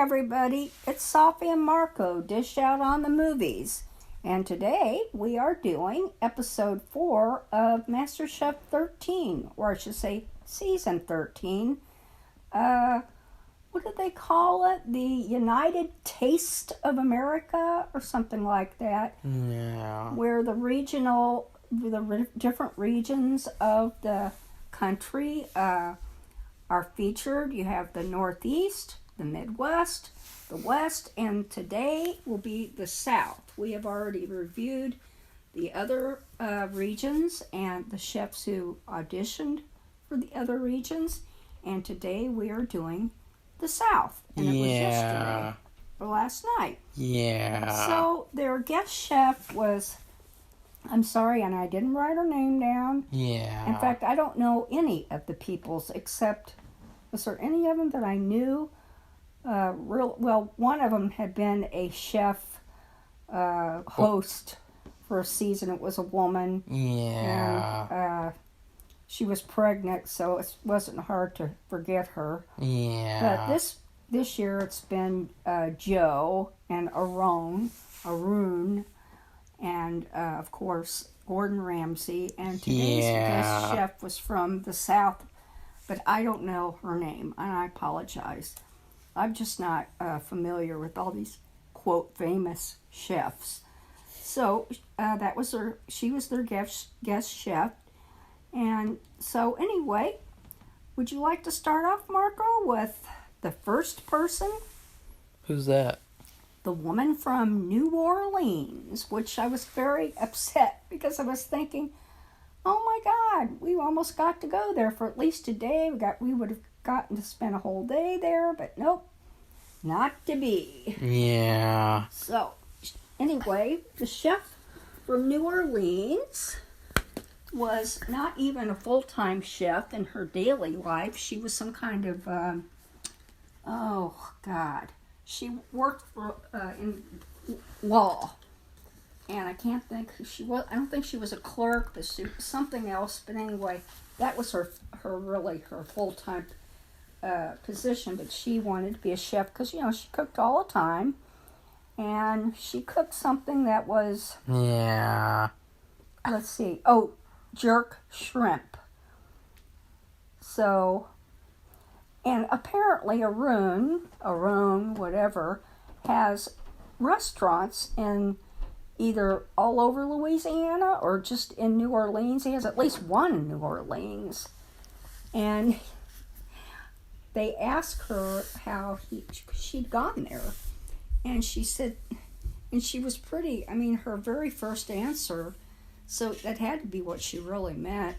everybody, it's Safi and Marco, Dish Out on the Movies. And today we are doing episode 4 of Masterchef 13, or I should say season 13. What did they call it? The United Taste of America or something like that. Yeah. Where the different regions of the country are featured. You have the Northeast, the Midwest, the West, and today will be the South. We have already reviewed the other regions and the chefs who auditioned for the other regions, and today we are doing the South. And it was yesterday, or last night. Yeah. So their guest chef was, I'm sorry, and I didn't write her name down. Yeah. In fact, I don't know any of the peoples except, was there any of them that I knew? Well, one of them had been a chef host for a season. It was a woman. Yeah. And she was pregnant, so it wasn't hard to forget her. Yeah. But this year it's been Joe and Arun, and of course Gordon Ramsay. And today's guest chef was from the South, but I don't know her name, and I apologize. I'm just not familiar with all these, quote, famous chefs. So she was their guest chef. And so anyway, would you like to start off, Marco, with the first person? Who's that? The woman from New Orleans, which I was very upset because I was thinking, oh my God, we almost got to go there for at least a day. We would have gotten to spend a whole day there, but nope, not to be. Yeah. So, anyway, the chef from New Orleans was not even a full-time chef in her daily life. She was some kind of, she worked for in law. And I can't think who she was. I don't think she was a clerk, but she was something else. But anyway, that was her full-time position. But she wanted to be a chef because, she cooked all the time. And she cooked something that was... Yeah. Let's see. Jerk shrimp. So, and apparently Arun, whatever, has restaurants in either all over Louisiana or just in New Orleans. He has at least one in New Orleans. And they asked her how she'd gone there. And she said, and she was her very first answer, so that had to be what she really meant,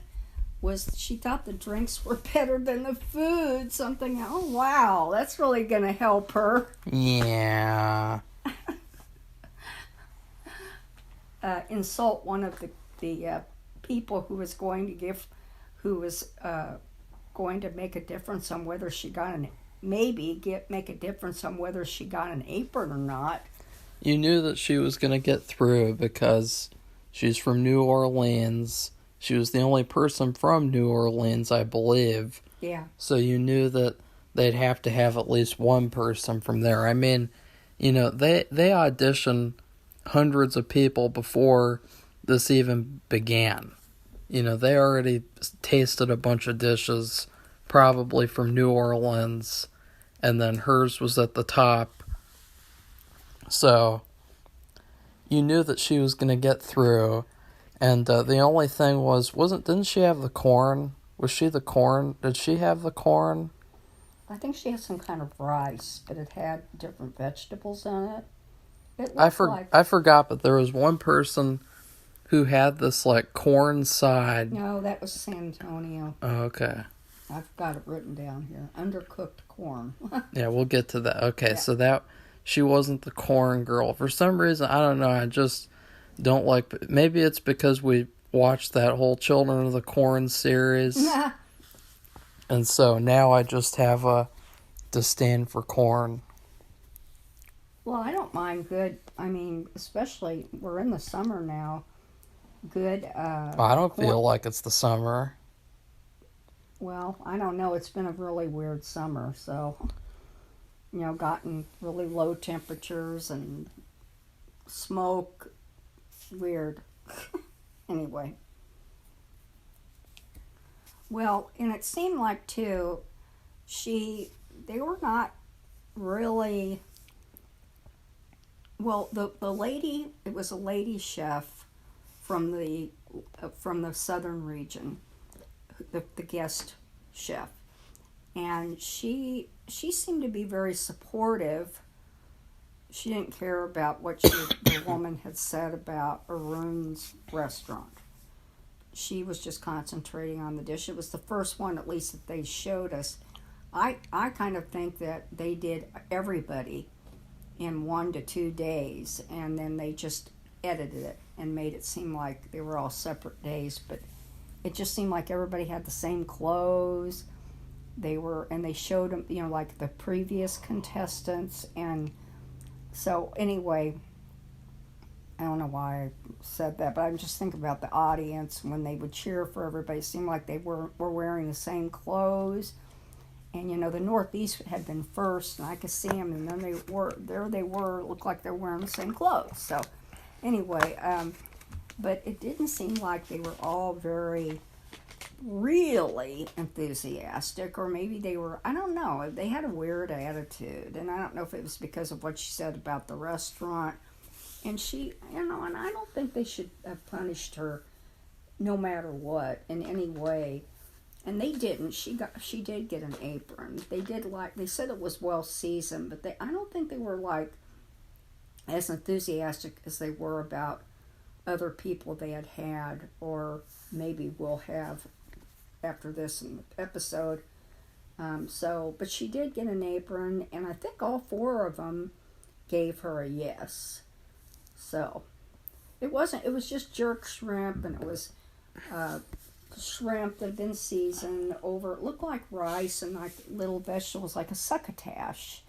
was she thought the drinks were better than the food. Something, oh wow, that's really going to help her. Yeah. Insult one of the people who was going to make a difference on whether she got make a difference on whether she got an apron or not. You knew that she was going to get through because she's from New Orleans. She was the only person from New Orleans, I believe. Yeah. So you knew that they'd have to have at least one person from there. I mean, they auditioned hundreds of people before this even began. They already tasted a bunch of dishes, probably from New Orleans, and then hers was at the top. So, you knew that she was going to get through, and the only thing didn't she have the corn? Was she the corn? Did she have the corn? I think she had some kind of rice, but it had different vegetables in it. I forgot, but there was one person who had this, corn side. No, that was San Antonio. Oh, okay. I've got it written down here. Undercooked corn. Yeah, we'll get to that. Okay, yeah. So she wasn't the corn girl. For some reason, I don't know, I just don't like... Maybe it's because we watched that whole Children of the Corn series. And so now I just have a disdain for corn. Well, I don't mind good. Especially we're in the summer now. Good. I don't feel like it's the summer. Well, I don't know. It's been a really weird summer, so gotten really low temperatures and smoke. Weird. Anyway. Well, and it seemed like, too, they were not really, well, the lady, it was a lady chef from the southern region, the guest chef, and she seemed to be very supportive. She didn't care about what the woman had said about Arun's restaurant. She was just concentrating on the dish. It was the first one, at least, that they showed us. I kind of think that they did everybody in 1 to 2 days, and then they just edited it and made it seem like they were all separate days. But it just seemed like everybody had the same clothes. And they showed them, like the previous contestants. And so anyway, I don't know why I said that, but I'm just thinking about the audience when they would cheer for everybody. It seemed like they were wearing the same clothes. And, the Northeast had been first, and I could see them, and then they looked like they were wearing the same clothes. So, anyway, but it didn't seem like they were all very, really enthusiastic, or maybe they were, I don't know, they had a weird attitude, and I don't know if it was because of what she said about the restaurant. And she, and I don't think they should have punished her no matter what in any way. And they didn't. She did get an apron. They said it was well seasoned, but I don't think they were like as enthusiastic as they were about other people they had or maybe will have after this episode. But she did get an apron, and I think all 4 of them gave her a yes. So it was just jerk shrimp, and it was shrimp that had been seasoned over. It looked like rice and like little vegetables, like a succotash,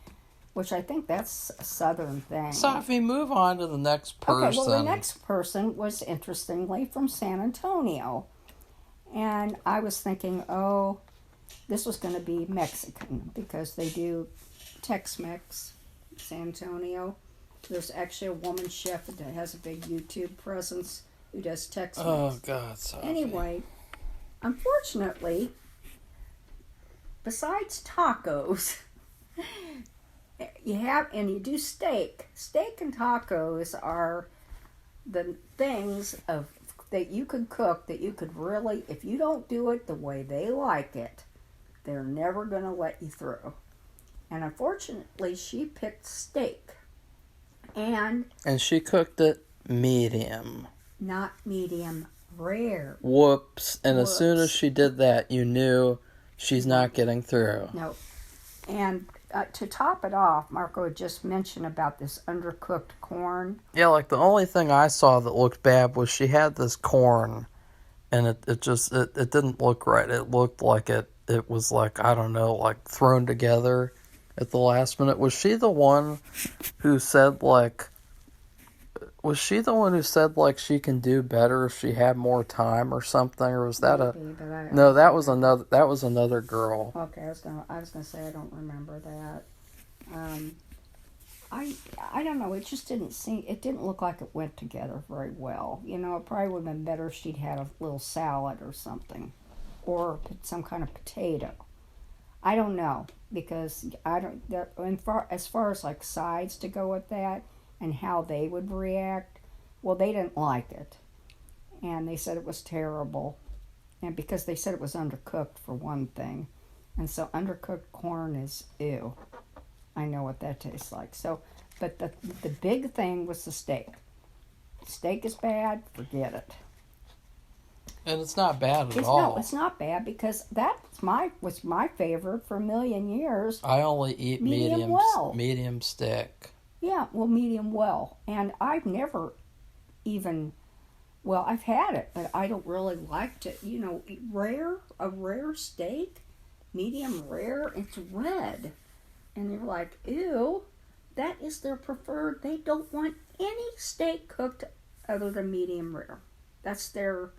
which I think that's a southern thing. Safi, move on to the next person. Okay, well, the next person was, interestingly, from San Antonio. And I was thinking, oh, this was going to be Mexican, because they do Tex-Mex, San Antonio. There's actually a woman chef that has a big YouTube presence who does Tex-Mex. Oh, God, Safi. Anyway, unfortunately, besides tacos, you do steak. Steak and tacos are the things that you could cook that you could really, if you don't do it the way they like it, they're never going to let you through. And unfortunately, she picked steak. And she cooked it medium. Not medium rare. Whoops. And as soon as she did that, you knew she's not getting through. No. And to top it off, Marco had just mentioned about this undercooked corn. Yeah, like the only thing I saw that looked bad was she had this corn, and it didn't look right. It looked like it was like, I don't know, like thrown together at the last minute. Was she the one who said like she can do better if she had more time or something, or was that No, that was another girl. Okay, I was gonna say I don't remember that. I don't know. It just didn't look like it went together very well. It probably would have been better if she'd had a little salad or something, or some kind of potato. I don't know, because as far as like sides to go with that and how they would react, well, they didn't like it, and they said it was terrible, and because they said it was undercooked for one thing, and so undercooked corn is ew. I know what that tastes like. So, but the big thing was the steak. Steak is bad. Forget it. And it's not bad at all. No, it's not bad, because that was my favorite for a million years. I only eat medium steak. Yeah, well, medium well. And I've never even, well, I've had it, but I don't really like to, a rare steak, medium rare, it's red. And you're like, ew, that is their preferred. They don't want any steak cooked other than medium rare. That's their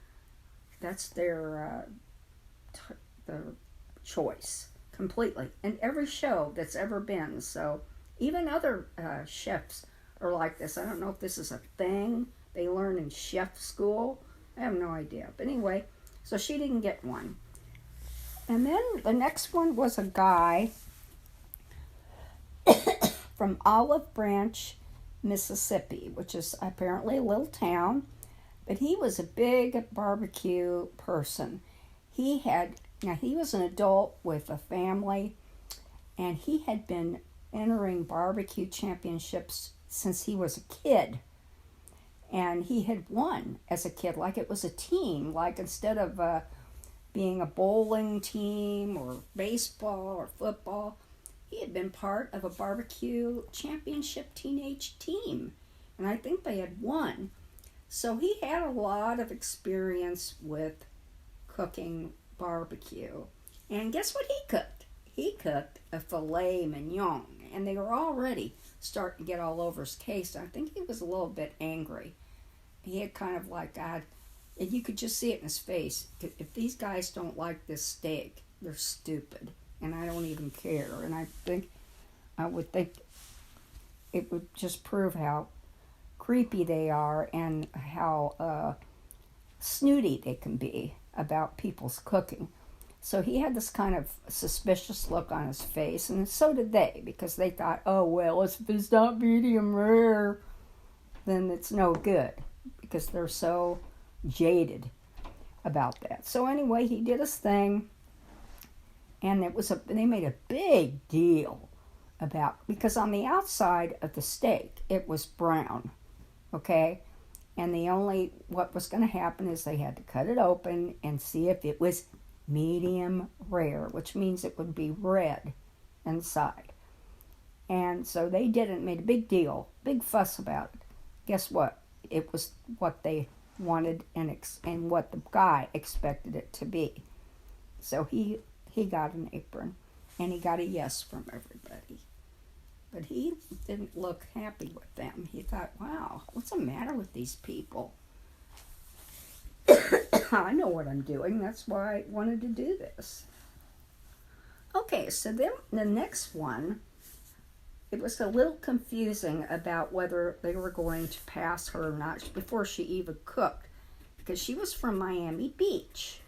choice, completely. In every show that's ever been. So even other chefs are like this. I don't know if this is a thing they learn in chef school. I have no idea. But anyway, so she didn't get one. And then the next one was a guy from Olive Branch, Mississippi, which is apparently a little town. But he was a big barbecue person. He was an adult with a family, and he had been entering barbecue championships since he was a kid. And he had won as a kid, like it was a team, like instead of being a bowling team or baseball or football, he had been part of a barbecue championship teenage team. And I think they had won. So he had a lot of experience with cooking barbecue. And guess what he cooked? He cooked a filet mignon. And they were already starting to get all over his case. I think he was a little bit angry. He had kind of like, God, and you could just see it in his face. If these guys don't like this steak, they're stupid. And I don't even care. And I would think it would just prove how creepy they are and how snooty they can be about people's cooking. So he had this kind of suspicious look on his face, and so did they, because they thought, oh, well, if it's not medium rare, then it's no good, because they're so jaded about that. So anyway, he did his thing, and they made a big deal about, because on the outside of the steak, it was brown, okay? And what was going to happen is they had to cut it open and see if it was medium rare, which means it would be red inside. And so they did it, made a big deal, big fuss about it. Guess what? It was what they wanted and what the guy expected it to be. So he got an apron, and he got a yes from everybody. But he didn't look happy with them. He thought, wow, what's the matter with these people? I know what I'm doing. That's why I wanted to do this. Okay, so then the next one, it was a little confusing about whether they were going to pass her or not before she even cooked, because she was from Miami Beach,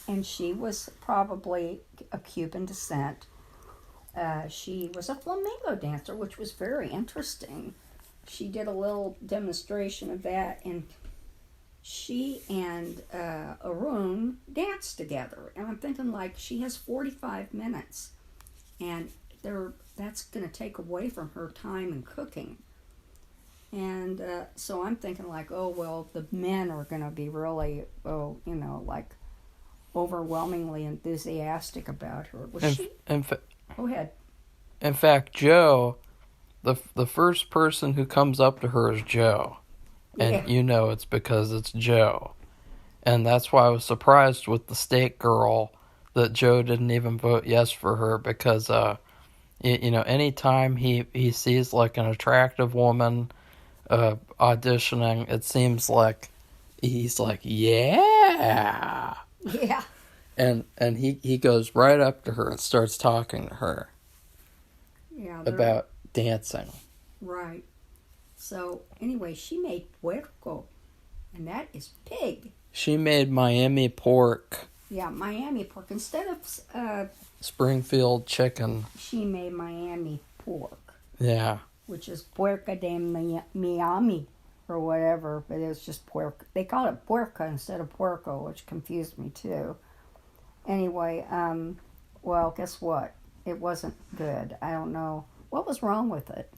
and she was probably of Cuban descent. She was a flamenco dancer, which was very interesting. She did a little demonstration of that, and she and Arun danced together. And I'm thinking, like, she has 45 minutes, and that's going to take away from her time in cooking. And so I'm thinking, like, oh, well, the men are going to be really, like, overwhelmingly enthusiastic about her. Go ahead. In fact, Joe, the first person who comes up to her is Joe. And you know it's because it's Joe. And that's why I was surprised with the steak girl that Joe didn't even vote yes for her, because, anytime he sees, like, an attractive woman auditioning, it seems like he's like, yeah. Yeah. And he goes right up to her and starts talking to her about dancing. Right. So, anyway, she made puerco, and that is pig. She made Miami pork. Yeah, Miami pork. Instead of Springfield chicken, she made Miami pork. Yeah. Which is puerca de Miami, or whatever, but it was just pork. They call it puerca instead of puerco, which confused me, too. Anyway, well, guess what? It wasn't good. I don't know. What was wrong with it?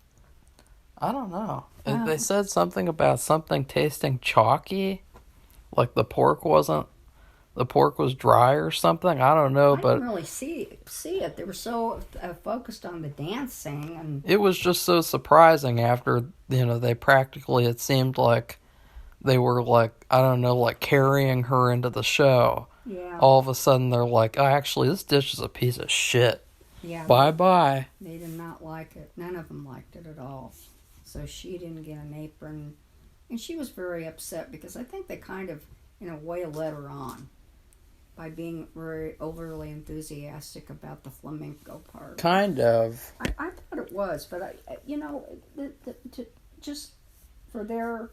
I don't know. They said something about something tasting chalky, like the pork was dry or something. I don't know, but I didn't really see it. They were so focused on the dancing, and it was just so surprising after they practically, it seemed like they were, like, I don't know, like carrying her into the show. Yeah. All of a sudden they're like, oh, actually this dish is a piece of shit. Yeah. Bye. They did not like it. None of them liked it at all. So she didn't get an apron. And she was very upset because I think they kind of, in a way, led her on. by being very overly enthusiastic about the flamenco part. Kind of. I thought it was, but just for their,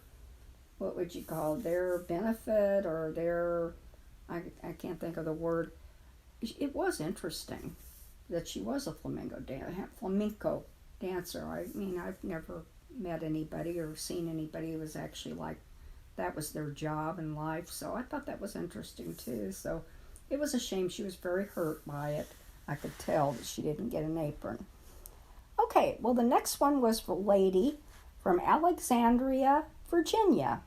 what would you call it, their benefit or their, I can't think of the word. It was interesting that she was a flamenco dancer. I mean, I've never met anybody or seen anybody who was actually like, that was their job in life. So I thought that was interesting too. So it was a shame. She was very hurt by it. I could tell that she didn't get an apron. Okay, well, the next one was for a lady from Alexandria, Virginia.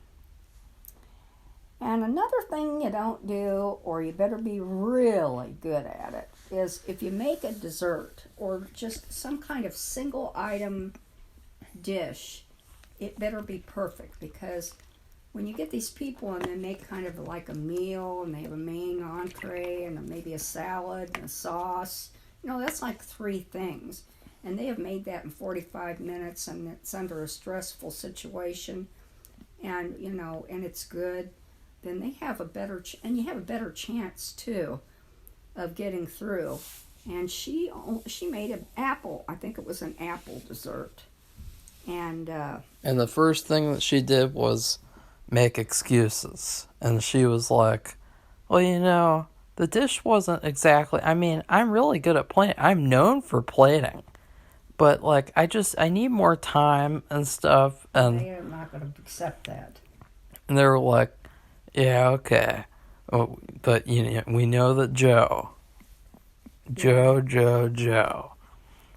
And another thing you don't do, or you better be really good at it, is if you make a dessert or just some kind of single item dish, it better be perfect, because when you get these people and they make kind of like a meal and they have a main entree and maybe a salad and a sauce, that's like 3 things. And they have made that in 45 minutes and it's under a stressful situation and, and it's good, then they have a better, and you have a better chance too of getting through. And she made an apple, I think it was an apple dessert. And the first thing that she did was make excuses. And she was like, well, the dish wasn't exactly, I mean, I'm really good at plating. I'm known for plating. But, like, I need more time and stuff. And they are not going to accept that. And they were like, yeah, okay. Oh, but, we know that Joe.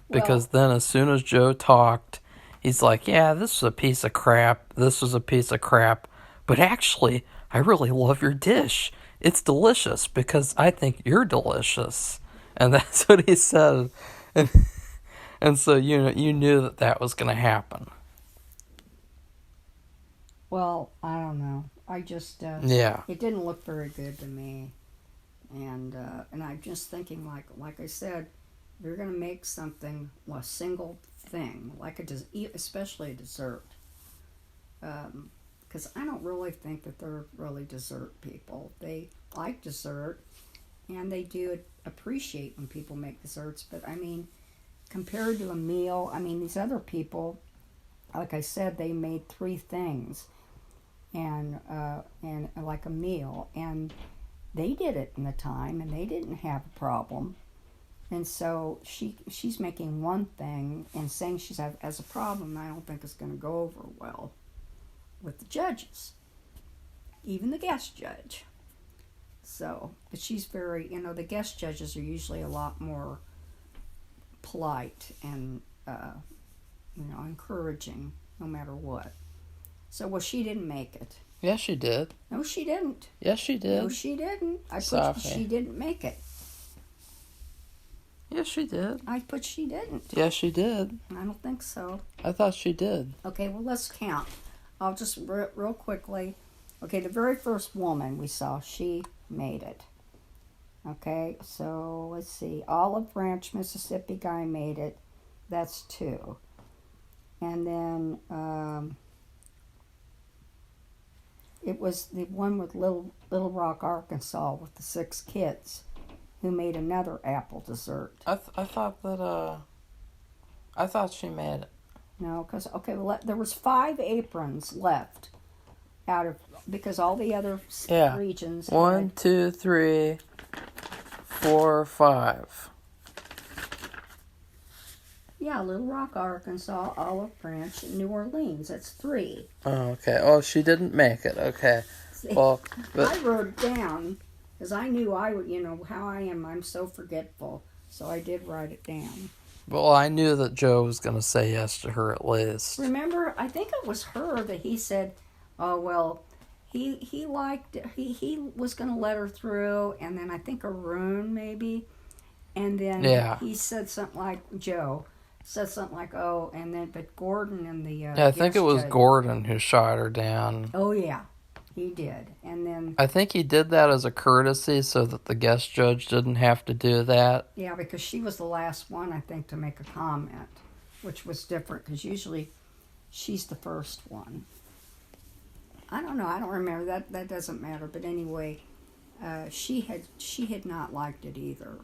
Because then as soon as Joe talked, he's like, yeah, this was a piece of crap. This was a piece of crap. But actually, I really love your dish. It's delicious because I think you're delicious. And that's what he said. And so, you knew that was going to happen. Well, I don't know. I just, it didn't look very good to me. And I'm just thinking, like I said, you're going to make something, a single thing, especially a dessert. Because I don't really think that they're really dessert people. They like dessert, and they do appreciate when people make desserts. But, I mean, compared to a meal, I mean, these other people, like I said, they made 3 things, and like a meal, and they did it in the time, and they didn't have a problem. And so she's making one thing and saying she has a problem. I don't think it's going to go over well with the judges, even the guest judge. So, but she's very, the guest judges are usually a lot more polite and, encouraging no matter what. So, well, she didn't make it. Yes, she did. No, she didn't. Yes, she did. No, she didn't. She didn't make it. Yes, she did. I put she didn't. Yes, she did. I don't think so. I thought she did. Okay, well, let's count. I'll just real quickly. Okay, the very first woman we saw, she made it. Okay, so let's see. Olive Branch, Mississippi guy made it. That's 2. And then it was the one with Little Rock, Arkansas, with the 6 kids, who made another apple dessert. I thought she made it. No, because there was 5 aprons left because all the other regions. 1, 2, 3, 4, 5. Yeah, Little Rock, Arkansas, Olive Branch, New Orleans. That's 3. Oh, okay. Oh, she didn't make it. Okay. See, well, I wrote it down because I knew I would. How I am. I'm so forgetful. So I did write it down. Well, I knew that Joe was going to say yes to her at least. Remember, I think it was her that he said, "Oh well." He was going to let her through, and then I think Arun maybe, and then he said something like Joe said something like but Gordon and the I think it was judge, Gordon who shot her down. Oh yeah, he did, and then I think he did that as a courtesy so that the guest judge didn't have to do that. Yeah, because she was the last one I think to make a comment, which was different because usually she's the first one. I don't know. I don't remember. That doesn't matter. But anyway, she had not liked it either.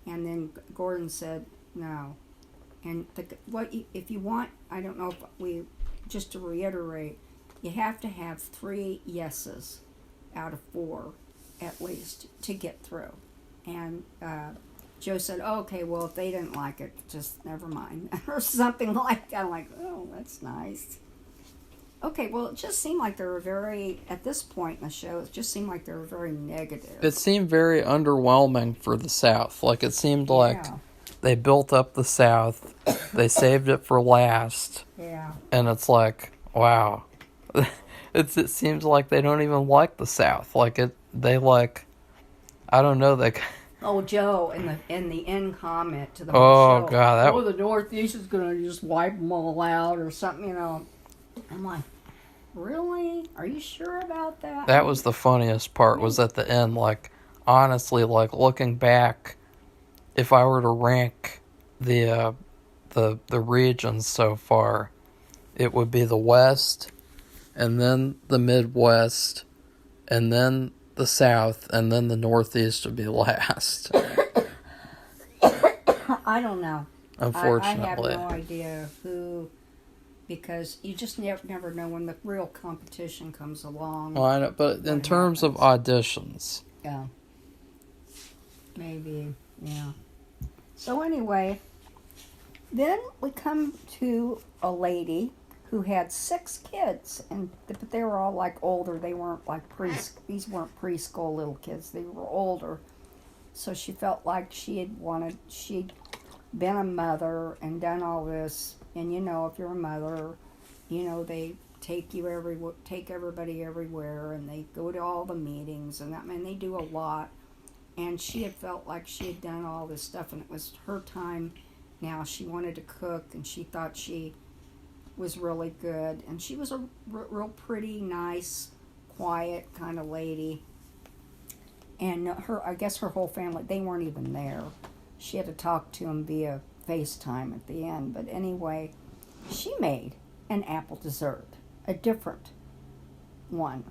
And then Gordon said no. And if you want, I don't know if we, just to reiterate, you have to have 3 yeses out of 4 at least to get through. And Joe said, oh, okay, well, if they didn't like it, just never mind. Or something like that. I'm like, oh, that's nice. Okay, well, it just seemed like they were at this point in the show, it just seemed like they were very negative. It seemed very underwhelming for the South. Like, it seemed like they built up the South, they saved it for last. Yeah. And it's like, wow. It seems like they don't even like the South. Like, I don't know, Oh, Joe, in the end comment to the whole show. God, the Northeast is going to just wipe them all out or something, you know. I'm like, really? Are you sure about that? that was the funniest part, was at the end. Like, honestly, like, looking back, if I were to rank the regions so far, it would be the West, and then the Midwest, and then the South, and then the Northeast would be last. I don't know. Unfortunately. I have no idea who, because you just never know when the real competition comes along. Well, I know, but in terms of auditions. Yeah. Maybe, yeah. So anyway, then we come to a lady who had 6 kids, but they were all like older. They weren't like these weren't preschool little kids. They were older. So she felt like she'd been a mother and done all this. And you know, if you're a mother, you know, they take everybody everywhere, and they go to all the meetings, and they do a lot. And she had felt like she had done all this stuff, and it was her time now. She wanted to cook, and she thought she was really good. And she was a real pretty, nice, quiet kind of lady. And I guess her whole family, they weren't even there. She had to talk to them via FaceTime at the end. But anyway, she made an apple dessert, a different one.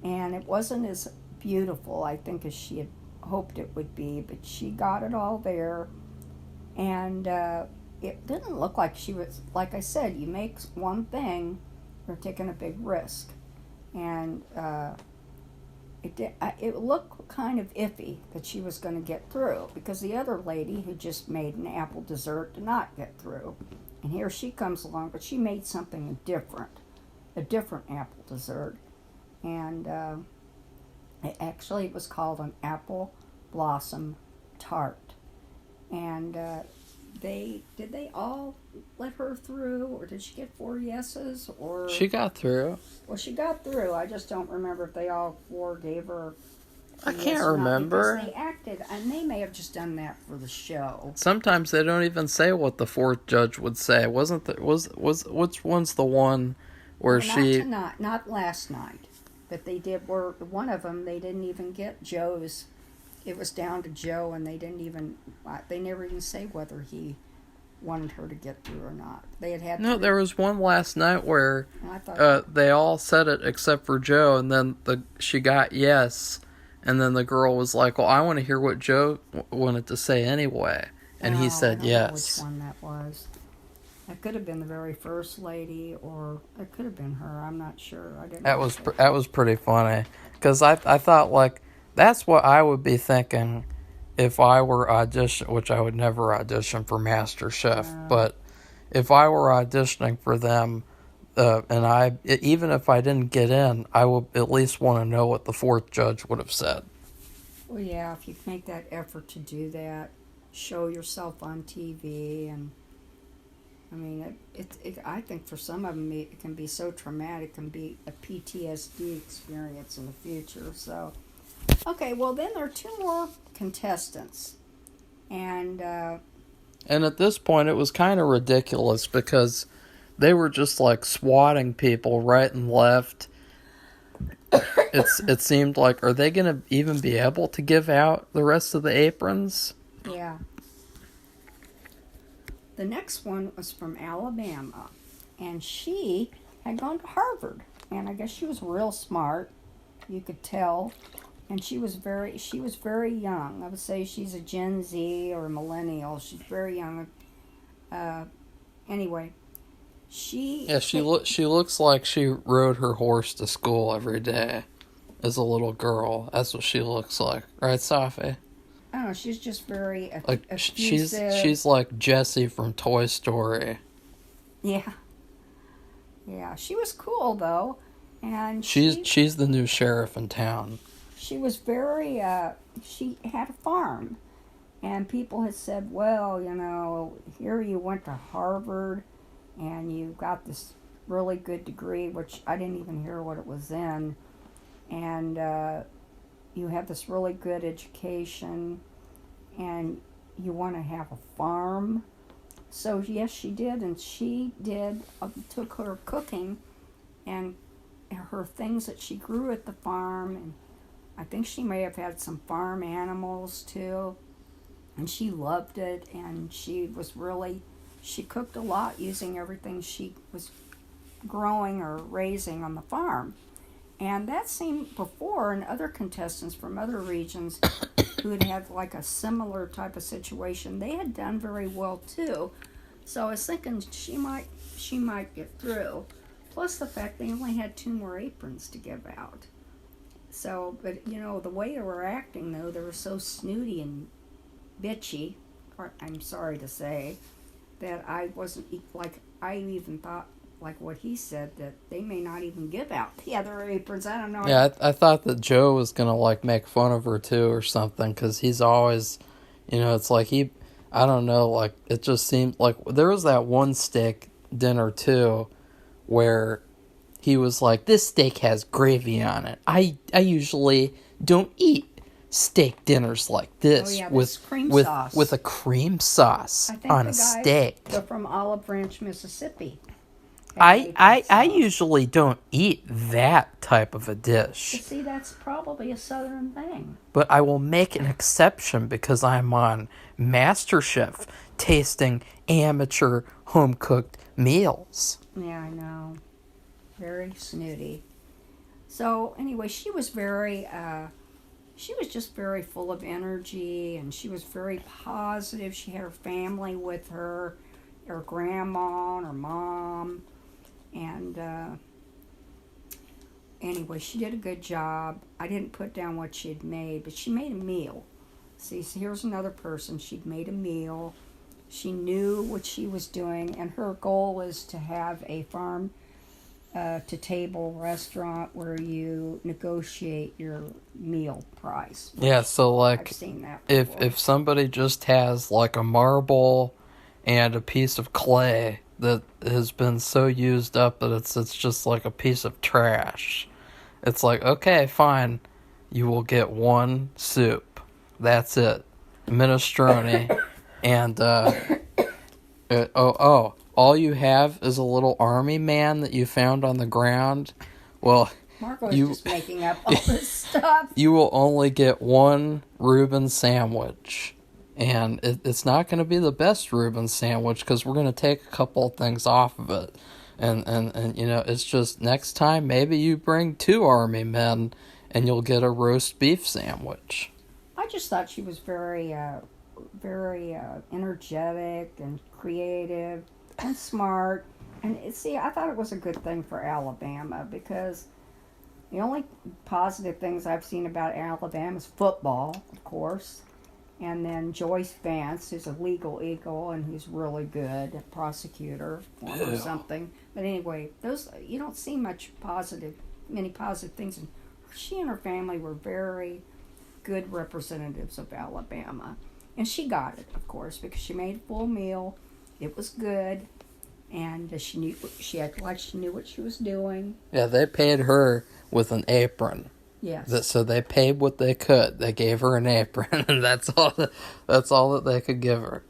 And it wasn't as beautiful, I think, as she had hoped it would be, but she got it all there. And it didn't look like she was, like I said, you make one thing, you're taking a big risk. And it looked kind of iffy that she was going to get through, because the other lady who just made an apple dessert did not get through. And here she comes along, but she made something different, a different apple dessert. And it was called an apple blossom tart. And did they all let her through, or did she get 4 yeses? Or she got through. Well, she got through. I just don't remember if they all 4 gave her. I can't remember. Because they acted, and they may have just done that for the show. Sometimes they don't even say what the 4th judge would say. Was which one's the one where not last night, but they did. One of them, they didn't even get Joe's. It was down to Joe, and they never even say whether he wanted her to get through or not. They had No, there was one last night where they all said it except for Joe, and then she got yes, and then the girl was like, well, I want to hear what Joe wanted to say anyway, and he said yes. I don't know which one that was. It could have been the very first lady, or it could have been her. I'm not sure. That was pretty funny, because I thought, like, that's what I would be thinking if I were which I would never audition for Masterchef, but if I were auditioning for them, and even if I didn't get in, I would at least want to know what the 4th judge would have said. Well, yeah, if you make that effort to do that, show yourself on TV, and I mean, I think for some of them it can be so traumatic, it can be a PTSD experience in the future, so... Okay, well, then there are 2 more contestants. And at this point, it was kind of ridiculous, because they were just, like, swatting people right and left. It seemed like, are they going to even be able to give out the rest of the aprons? Yeah. The next one was from Alabama. And she had gone to Harvard. And I guess she was real smart. You could tell. and she was very young. I would say she's a Gen Z or a millennial. She's very young. Uh, anyway, Yeah, she looks like she rode her horse to school every day as a little girl. That's what she looks like, right, Safi? I don't know. She's just very Like effusive. she's like Jessie from Toy Story. Yeah, yeah. She was cool though, and She's the new sheriff in town. she was very. She had a farm, and people had said, "Well, you know, here you went to Harvard, and you got this really good degree, which I didn't even hear what it was in, and you have this really good education, and you want to have a farm." So yes, she did, and she did. Took her cooking, and her things that she grew at the farm, and I think she may have had some farm animals too, and she loved it, and she cooked a lot using everything she was growing or raising on the farm. And that seemed before, and other contestants from other regions who had had like a similar type of situation, they had done very well too. So I was thinking she might get through. Plus the fact they only had 2 more aprons to give out. So, but you know, the way they were acting though, they were so snooty and bitchy, I'm sorry to say, that I wasn't, like, I even thought, like what he said, that they may not even give out the other aprons. I don't know. Yeah, I thought that Joe was gonna like make fun of her too or something, because he's always, it's like I don't know, like it just seemed like there was that one steak dinner too, where he was like, "This steak has gravy on it. I usually don't eat steak dinners like this with cream sauce. with a cream sauce on a steak." They're from Olive Branch, Mississippi. I usually don't eat that type of a dish. But see, that's probably a Southern thing. But I will make an exception because I'm on Masterchef tasting amateur home-cooked meals. Yeah, I know. Very snooty. So, anyway, she was just very full of energy, and she was very positive. She had her family with her grandma and her mom. And anyway, she did a good job. I didn't put down what she had made, but she made a meal. See, so here's another person. She'd made a meal. She knew what she was doing, and her goal is to have a farm to table restaurant where you negotiate your meal price. Yeah, so like I've seen that if somebody just has like a marble and a piece of clay that has been so used up that it's just like a piece of trash, it's like, okay, fine, you will get 1 soup. That's it. Minestrone. And all you have is a little army man that you found on the ground. Well, Marco's just making up all this stuff. You will only get 1 Reuben sandwich. And it's not going to be the best Reuben sandwich because we're going to take a couple of things off of it. And it's just next time maybe you bring 2 army men and you'll get a roast beef sandwich. I just thought she was very energetic and creative and smart. And see, I thought it was a good thing for Alabama because the only positive things I've seen about Alabama is football, of course. And then Joyce Vance, who's a legal eagle and who's really good, a prosecutor or something. But anyway, those you don't see many positive things. And she and her family were very good representatives of Alabama. And she got it, of course, because she made a full meal. It was good. And she acted like she knew what she was doing. Yeah, they paid her with an apron. Yes. So they paid what they could. They gave her an apron, and that's all that they could give her.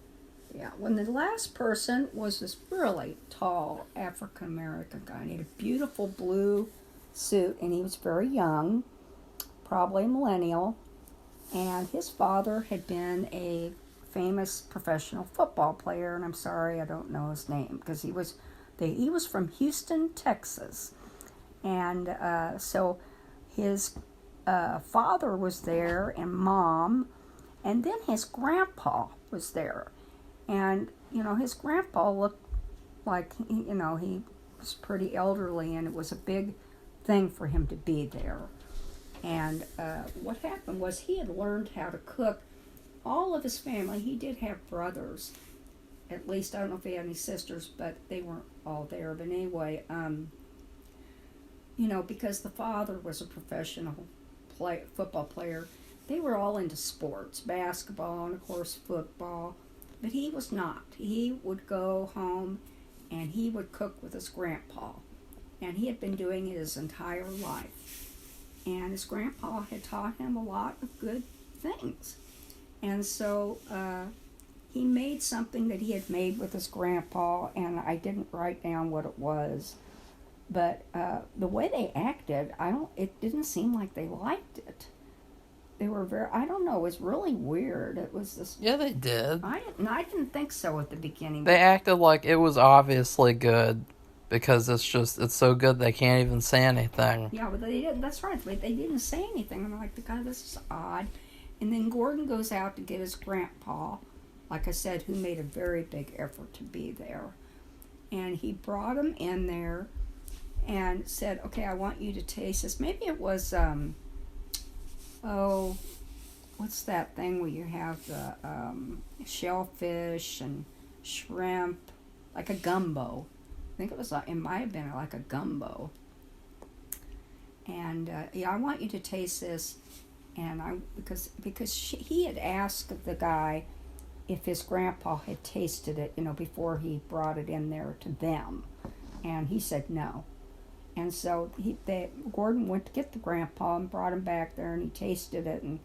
Yeah. When the last person was this really tall African American guy, and he had a beautiful blue suit, and he was very young, probably a millennial, and his father had been a famous professional football player, and I'm sorry I don't know his name because he was from Houston, Texas, and so his father was there and mom, and then his grandpa was there. And, his grandpa looked like, he was pretty elderly, and it was a big thing for him to be there. And what happened was he had learned how to cook. All of his family, he did have brothers. At least, I don't know if he had any sisters, but they weren't all there. But anyway, because the father was a professional football player, they were all into sports, basketball, and of course football. But he was not. He would go home and he would cook with his grandpa. And he had been doing it his entire life. And his grandpa had taught him a lot of good things. And so he made something that he had made with his grandpa, and I didn't write down what it was. But the way they acted, it didn't seem like they liked it. They were I don't know, it was really weird. It was this. Yeah, they did. I didn't think so at the beginning. They acted like it was obviously good because it's so good they can't even say anything. Yeah, but they didn't. That's right. They didn't say anything. And I'm like, God, this is odd. And then Gordon goes out to get his grandpa, like I said, who made a very big effort to be there. And he brought him in there and said, okay, I want you to taste this. Maybe it was, what's that thing where you have the shellfish and shrimp, like a gumbo. I think it might have been like a gumbo. And I want you to taste this. And because he had asked the guy if his grandpa had tasted it, before he brought it in there to them, and he said no. And so Gordon went to get the grandpa and brought him back there, and he tasted it and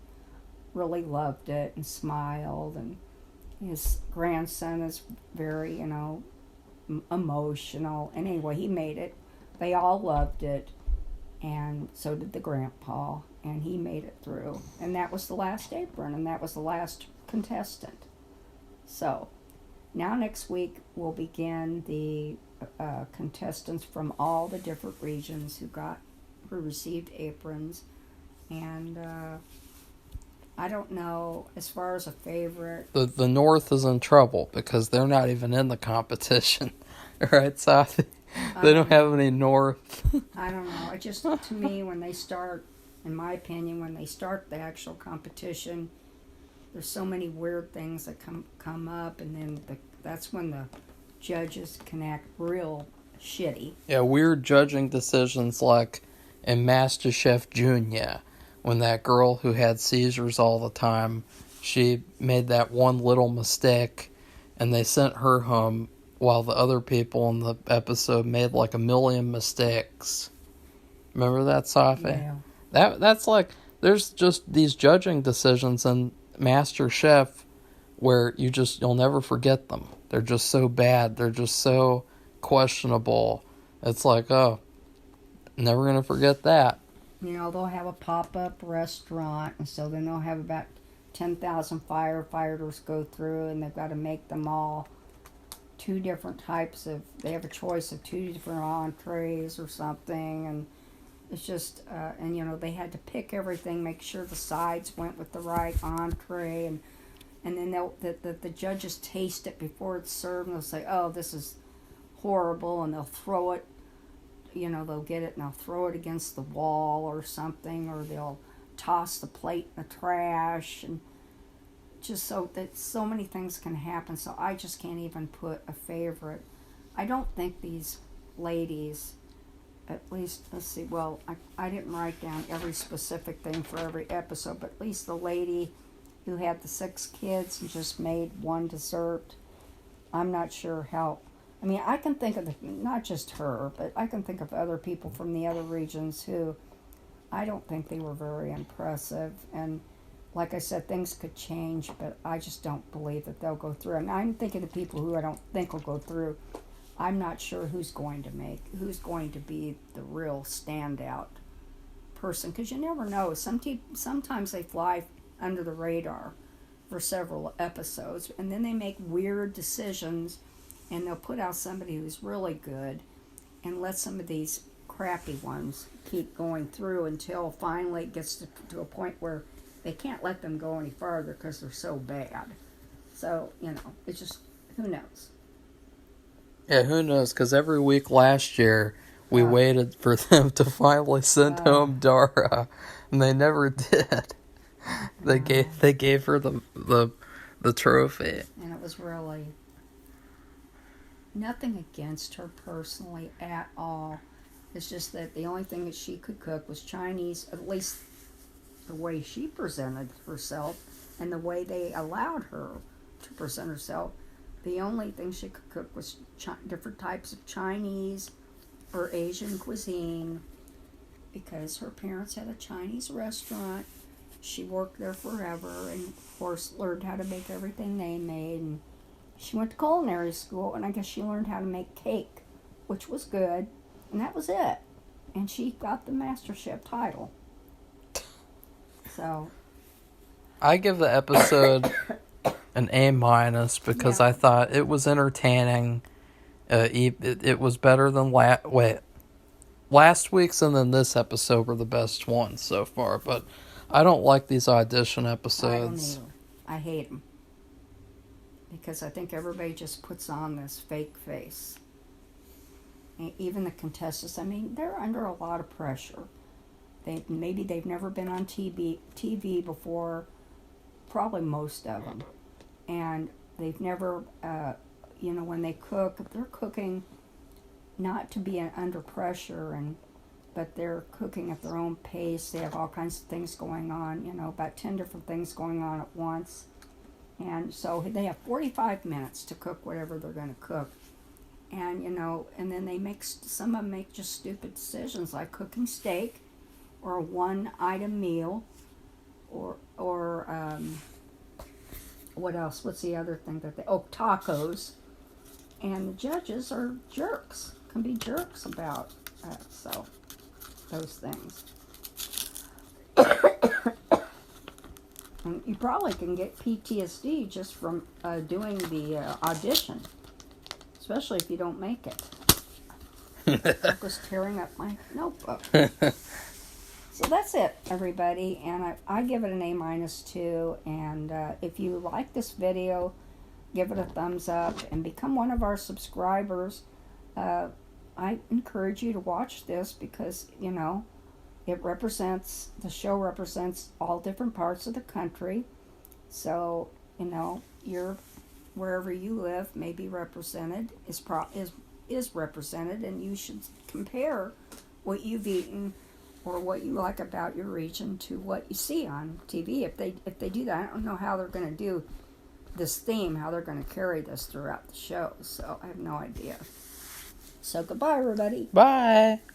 really loved it and smiled. And his grandson is very, emotional. And anyway, he made it. They all loved it, and so did the grandpa. And he made it through. And that was the last apron, and that was the last contestant. So, now next week we'll begin the contestants from all the different regions who received aprons. And I don't know, as far as a favorite. The North is in trouble because they're not even in the competition. Right, Safi? They don't have any North. I don't know. It just, to me, when they start, in my opinion, when they start the actual competition, there's so many weird things that come up, and then that's when the judges can act real shitty. Yeah, weird judging decisions like in Masterchef Junior, when that girl who had seizures all the time, she made that one little mistake, and they sent her home while the other people in the episode made like a million mistakes. Remember that, Safi? Yeah. That's like, there's just these judging decisions in MasterChef where you'll never forget them. They're just so bad. They're just so questionable. It's like, oh, never going to forget that. They'll have a pop-up restaurant, and so then they'll have about 10,000 firefighters go through, and they've got to make them all two different types of, they have a choice of two different entrees or something, and it's just, they had to pick everything, make sure the sides went with the right entree, and then the judges taste it before it's served, and they'll say, oh, this is horrible, and they'll throw it, they'll get it and they'll throw it against the wall or something, or they'll toss the plate in the trash, and just so that so many things can happen. So I just can't even put a favorite. I don't think these ladies, at least, let's see, well, I didn't write down every specific thing for every episode, but at least the lady who had the 6 kids and just made one dessert, I'm not sure how. I mean, I can think of not just her, but I can think of other people from the other regions who I don't think they were very impressive. And like I said, things could change, but I just don't believe that they'll go through. And I'm thinking of people who I don't think will go through. I'm not sure who's going to be the real standout person, because you never know. Sometimes they fly under the radar for several episodes, and then they make weird decisions, and they'll put out somebody who's really good and let some of these crappy ones keep going through until finally it gets to a point where they can't let them go any farther because they're so bad. So, it's just, who knows? Yeah, who knows? Because every week last year, we waited for them to finally send home Dara, and they never did. They gave her the trophy. And it was really nothing against her personally at all. It's just that the only thing that she could cook was Chinese, at least the way she presented herself and the way they allowed her to present herself. The only thing she could cook was different types of Chinese or Asian cuisine, because her parents had a Chinese restaurant. She worked there forever and, of course, learned how to make everything they made. And she went to culinary school, and I guess she learned how to make cake, which was good. And that was it. And she got the Masterchef title. So I give the episode an A- because I thought it was entertaining. It was better than last week's, and then this episode were the best ones so far. But I don't like these audition episodes. I don't either. I hate them because I think everybody just puts on this fake face. And even the contestants, I mean, they're under a lot of pressure. Maybe they've never been on TV before, probably most of them. And they've never, when they cook, they're cooking not to be under pressure, but they're cooking at their own pace. They have all kinds of things going on, about 10 different things going on at once. And so they have 45 minutes to cook whatever they're going to cook. And, and then some of them make just stupid decisions, like cooking steak or a one-item meal or what else? What's the other thing tacos. And the judges are jerks, can be jerks about those things. And you probably can get PTSD just from doing the audition, especially if you don't make it. I was tearing up my notebook. So that's it, everybody, and I give it an A- too. And if you like this video, give it a thumbs up and become one of our subscribers. I encourage you to watch this because, the show represents all different parts of the country. So, wherever you live may be represented, is represented, and you should compare what you've eaten or what you like about your region to what you see on TV. If they do that, I don't know how they're going to do this theme, how they're going to carry this throughout the show. So I have no idea. So goodbye, everybody. Bye.